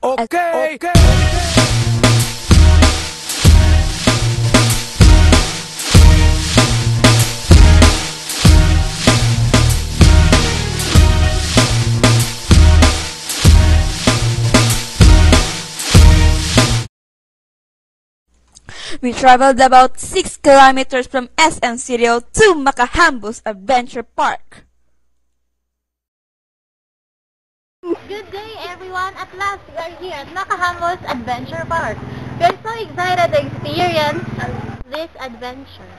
Okay. We traveled about 6 kilometers from SM City to Makahambus Adventure Park. Good day everyone! At last we are here at Makahambus Adventure Park. We are so excited to experience this adventure.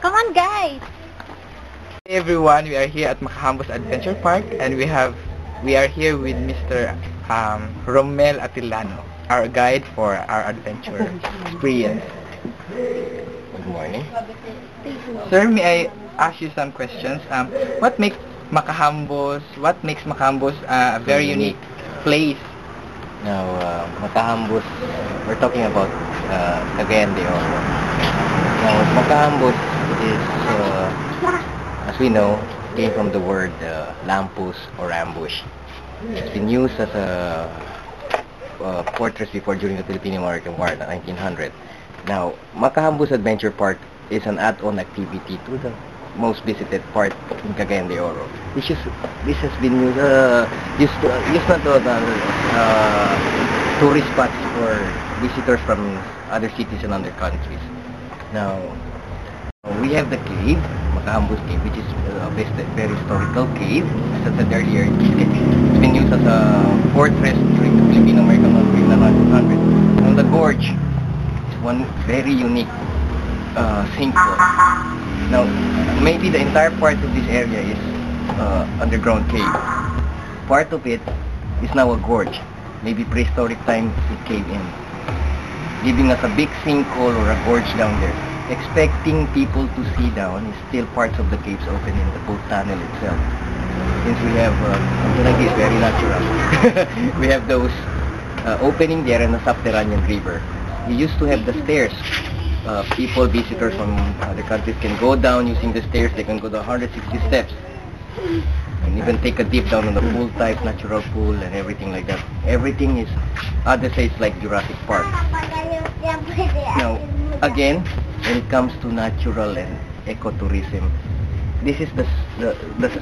Come on guys! Hey everyone, we are here at Makahambus Adventure Park and we are here with Mr. Romel Atilano, our guide for our adventure experience. Good morning. Sir, may I ask you some questions? What makes Makahambus a very unique place? Now, Makahambus, we're talking about Cagayan de Oro. Now, Makahambus is, as we know, came from the word lampus or ambush. It's been used as a fortress before during the Philippine-American War in the 1900s. Now, Makahambus Adventure Park is an add-on activity to the most visited part in Cagayan de Oro. This has been used not to tourist spots for visitors from other cities and other countries. Now, we have the cave, Makahambus Cave, which is a very historical cave. As I said earlier, it's been used as a fortress during the Philippine-American War in the 1900s. Now, the gorge is one very unique sinkhole. Now, maybe the entire part of this area is underground cave. Part of it is now a gorge. Maybe prehistoric time it caved in, giving us a big sinkhole or a gorge down there. Expecting people to see down is still parts of the caves open in the full tunnel itself. Since we have something like this, very natural. We have those opening there in the subterranean river. We used to have the stairs. Visitors from other countries can go down using the stairs. They can go down 160 steps and even take a dip down on the pool type, natural pool and everything like that. Everything is, others say it's like Jurassic Park. Now, again, when it comes to natural and ecotourism, this is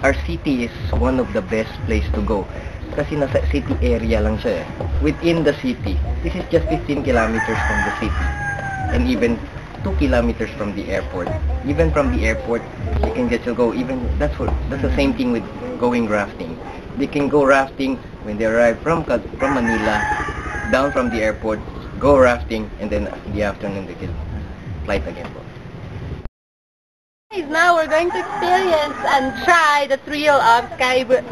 our city is one of the best place to go. Kasi nasa city area lang siya eh. Within the city, this is just 15 kilometers from the city. And even 2 kilometers from the airport. Even from the airport, you can get to go. Even that's the same thing with going rafting. They can go rafting when they arrive from Manila, down from the airport, go rafting, and then in the afternoon they can flight again. Guys, now we're going to experience and try the thrill of Sky Bridge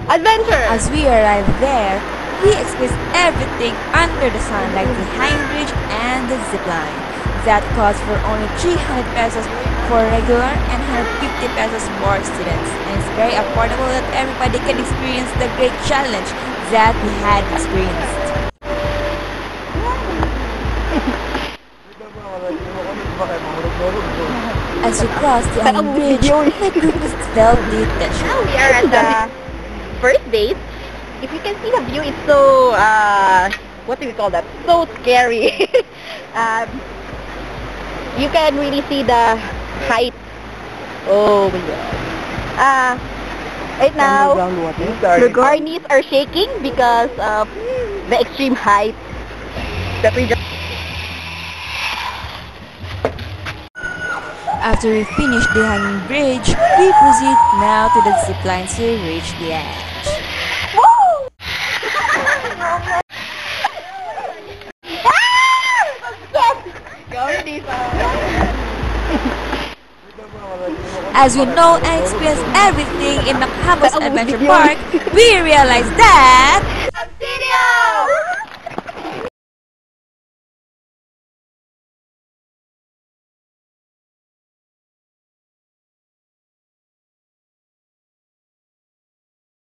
adventure. As we arrived there, we experienced everything under the sun, like the hang bridge and the zip line. That cost for only 300 pesos for regular and 150 pesos for students. And it's very affordable that everybody can experience the great challenge that we had experienced. As we crossed the hang bridge, my goodness felt the tension. Now we are at the first date. If you can see the view, it's so, what do we call that? So scary. You can really see the height. Oh my god. Right now, our knees are shaking because of the extreme height that we just... After we finish the hanging bridge, we proceed now to the zip line to reach the edge. As we know and experience everything in Makahambus Adventure Park, we realize that